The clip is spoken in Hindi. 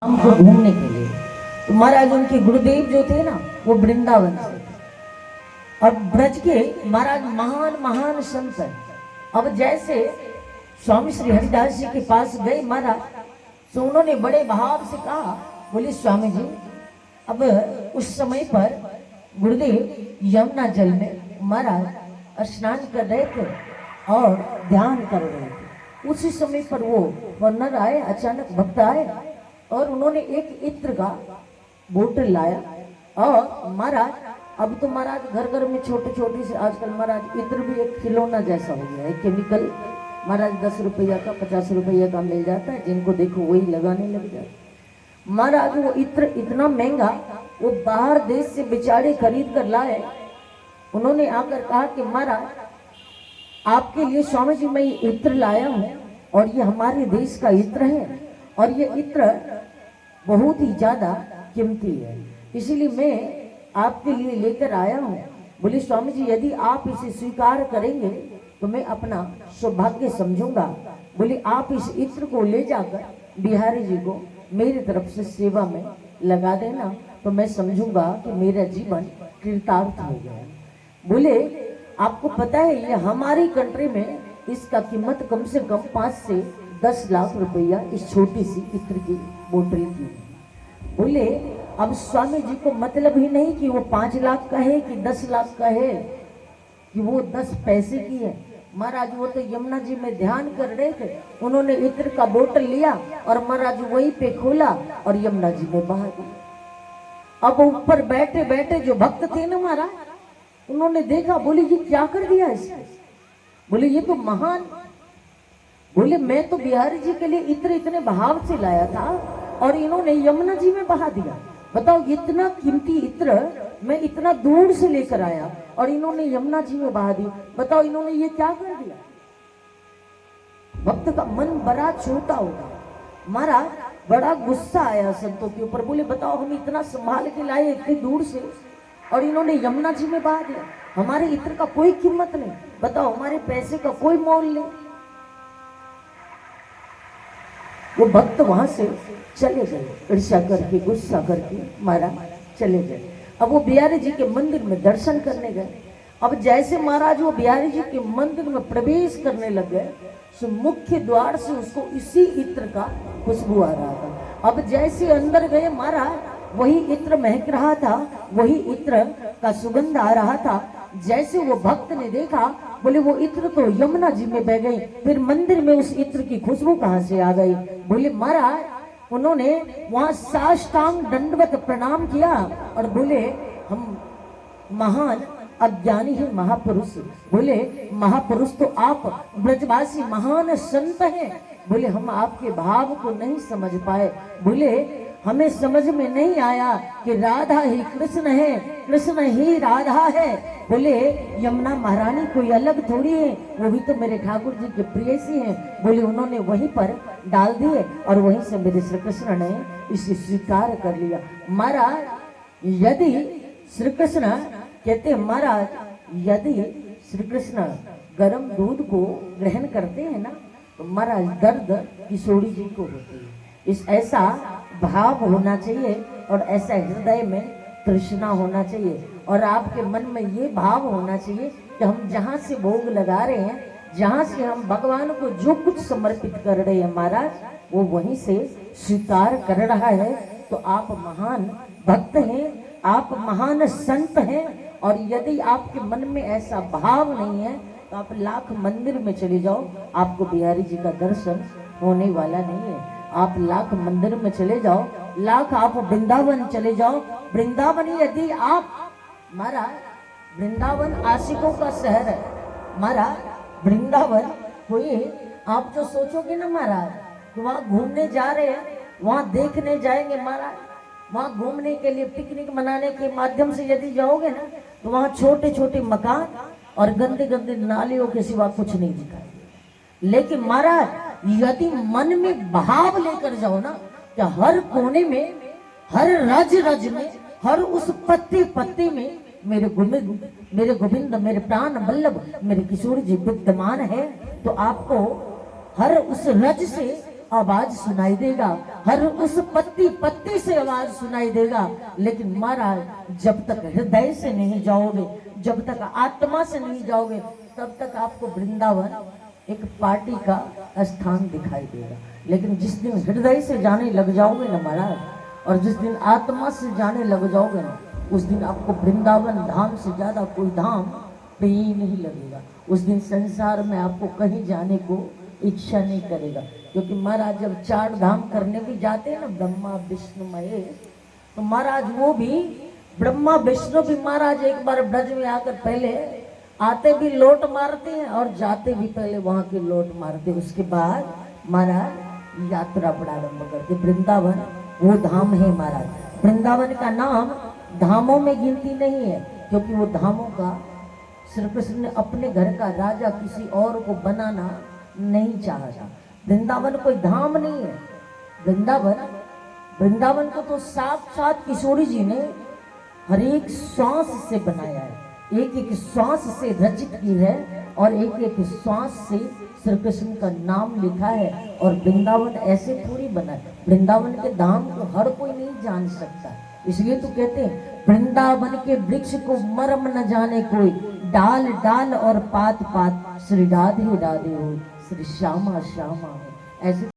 हमको घूमने के लिए। तो महाराज उनके गुरुदेव जो थे ना वो वृंदावन से, और ब्रज के महाराज महान महान संत हैं। अब जैसे स्वामी श्री हरिदास जी के पास गए महाराज, तो उन्होंने बड़े भाव से कहा, बोले स्वामी जी, अब उस समय पर गुरुदेव यमुना जल में महाराज स्नान कर रहे थे और ध्यान कर रहे थे। उसी समय पर वो वर्णर आए, अचानक भक्त आए और उन्होंने एक इत्र का बोतल लाया। और महाराज अब तो महाराज घर घर में छोटे छोटे से आजकल महाराज इत्र भी एक खिलौना जैसा हो गया है, केमिकल महाराज 10 रुपया का 50 रुपया का मिल जाता है, जिनको देखो वही लगाने लग जाते। महाराज वो इत्र इतना महंगा वो बाहर देश से बेचारे खरीद कर लाए। उन्होंने आकर कहा कि महाराज आपके लिए स्वामी जी मैं ये इत्र लाया हूँ और ये हमारे देश का इत्र है और ये इत्र बहुत ही ज्यादा कीमती है, इसीलिए मैं आपके लिए लेकर आया हूँ। बोले स्वामी जी यदि आप इसे स्वीकार करेंगे तो मैं अपना सौभाग्य समझूंगा। बोले आप इस इत्र को ले जाकर बिहारी जी को मेरी तरफ से सेवा में लगा देना, तो मैं समझूंगा कि मेरा जीवन कृतार्थ हो गया। बोले आपको पता है ये हमारी कंट्री में इसका कीमत कम से कम 5 से 10 लाख रुपया इस छोटी सी इत्र की बोतल की। बोले अब स्वामी जी को मतलब ही नहीं कि वो 5 लाख का है कि 10 लाख का है कि वो 10 पैसे की है। महाराज वो तो यमुना जी में ध्यान कर रहे थे, उन्होंने इत्र का बोतल लिया और महाराज वहीं पे खोला और यमुना जी में बहा दिया। अब ऊपर बैठे बैठे जो भक्त थे ना महाराज, उन्होंने देखा, बोले ये क्या कर दिया इसने। बोले ये तो महान, बोले मैं तो बिहारी जी के लिए इत्र इतने भाव से लाया था और इन्होंने यमुना जी में बहा दिया। बताओ इतना कीमती इत्र मैं इतना दूर से लेकर आया और इन्होंने यमुना जी में बहा दी। बताओ इन्होंने ये क्या कर दिया। भक्त का मन बड़ा छोटा होगा। महाराज बड़ा गुस्सा आया संतों के ऊपर। बोले बताओ हम इतना संभाल के लाए इतनी दूर से और इन्होंने यमुना जी में बहा दिया। हमारे इत्र का कोई कीमत नहीं, बताओ हमारे पैसे का कोई मोल नहीं। वो भक्त वहां से चले गए, ईर्ष्या करके गुस्सा करके महाराज चले गए। अब वो बिहारी जी के मंदिर में दर्शन करने गए। अब जैसे महाराज वो बिहारी जी के मंदिर में प्रवेश करने लग गए, तो मुख्य द्वार से उसको इसी इत्र का खुशबू आ रहा था। अब जैसे अंदर गए महाराज, वही इत्र महक रहा था, वही इत्र का सुगंध आ रहा था। जैसे वो भक्त ने देखा, बोले वो इत्र तो यमुना जी में बह गई, फिर मंदिर में उस इत्र की खुशबू कहाँ से आ गई। बोले महाराज उन्होंने वहां साष्टांग दंडवत प्रणाम किया और बोले हम महान अज्ञानी है महापुरुष। बोले महापुरुष तो आप ब्रजवासी महान संत हैं। बोले हम आपके भाव को नहीं समझ पाए। बोले हमें समझ में नहीं आया कि राधा ही कृष्ण है, कृष्ण ही राधा है। बोले यमुना महारानी कोई अलग थोड़ी है, वो भी तो मेरे ठाकुर जी के प्रेयसी हैं। बोले उन्होंने वहीं पर डाल दिए और वहीं से मेरे श्री कृष्ण ने इसे स्वीकार कर लिया। महाराज यदि श्री कृष्ण कहते, महाराज यदि श्री कृष्ण गर्म दूध को ग्रहण करते हैं ना, तो महाराज दर्द किशोरी जी को होती है। इस ऐसा भाव होना चाहिए और ऐसा हृदय में तृष्णा होना चाहिए और आपके मन में ये भाव होना चाहिए कि हम जहाँ से भोग लगा रहे हैं, जहाँ से हम भगवान को जो कुछ समर्पित कर रहे हैं महाराज, वो वहीं से स्वीकार कर रहा है। तो आप महान भक्त हैं, आप महान संत हैं। और यदि आपके मन में ऐसा भाव नहीं है तो आप लाख मंदिर में चले जाओ, आपको बिहारी जी का दर्शन होने वाला नहीं है। आप लाख मंदिर में चले जाओ, लाख आप वृंदावन चले जाओ, वृंदावन यदि आप, महाराज वृंदावन आशिकों का शहर है। महाराज वृंदावन कोई आप जो सोचोगे ना महाराज तो वहाँ घूमने जा रहे हैं, वहाँ देखने जाएंगे महाराज, वहाँ घूमने के लिए पिकनिक मनाने के माध्यम से यदि जाओगे ना तो वहाँ छोटे छोटे मकान और गंदे गंदे नालियों के सिवा कुछ नहीं दिखाई। लेकिन महाराज यदि मन में भाव लेकर जाओ ना, तो हर कोने में, हर राज्य राज्य में, हर उस पत्ते पत्ते में मेरे गोविंद, मेरे प्राण वल्लभ, मेरे किशोर जी विद्यमान है। तो आपको हर उस रज से आवाज सुनाई देगा, हर उस पत्ती पत्ती से आवाज सुनाई देगा। लेकिन महाराज जब तक हृदय से नहीं जाओगे, जब तक आत्मा से नहीं जाओगे, तब तक आपको वृंदावन एक पार्टी का स्थान दिखाई देगा। लेकिन जिस दिन हृदय से जाने लग जाओगे ना महाराज, और जिस दिन आत्मा से जाने लग जाओगे ना, उस दिन आपको वृंदावन धाम से ज्यादा कोई धाम पे ही नहीं लगेगा। उस दिन संसार में आपको कहीं जाने को इच्छा नहीं करेगा। क्योंकि महाराज जब 4 धाम करने भी जाते हैं ना, ब्रह्मा विष्णु महेश, तो महाराज वो भी ब्रह्मा विष्णु भी महाराज एक बार ब्रज में आकर पहले आते भी लोट मारते हैं और जाते भी पहले वहां के लोट मारते। उसके बाद महाराज यात्रा प्रारंभ करते। वृंदावन वो धाम है महाराज। वृंदावन का नाम धामों में गिनती नहीं है, क्योंकि वो धामों का श्री कृष्ण ने अपने घर का राजा किसी और को बनाना नहीं चाहा था। वृंदावन कोई धाम नहीं है। वृंदावन को तो साक्षात किशोरी जी ने हर एक श्वास से बनाया है, एक एक श्वास से रचित की है, और एक एक श्वास से श्री कृष्ण का नाम लिखा है। और वृंदावन ऐसे थोड़ी बना है। वृंदावन के धाम को हर कोई नहीं जान सकता, इसलिए तो कहते हैं वृंदावन के वृक्ष को मर्म न जाने कोई, डाल डाल और पात पात श्री राधे राधे हो, श्री श्यामा श्यामा हो। ऐसे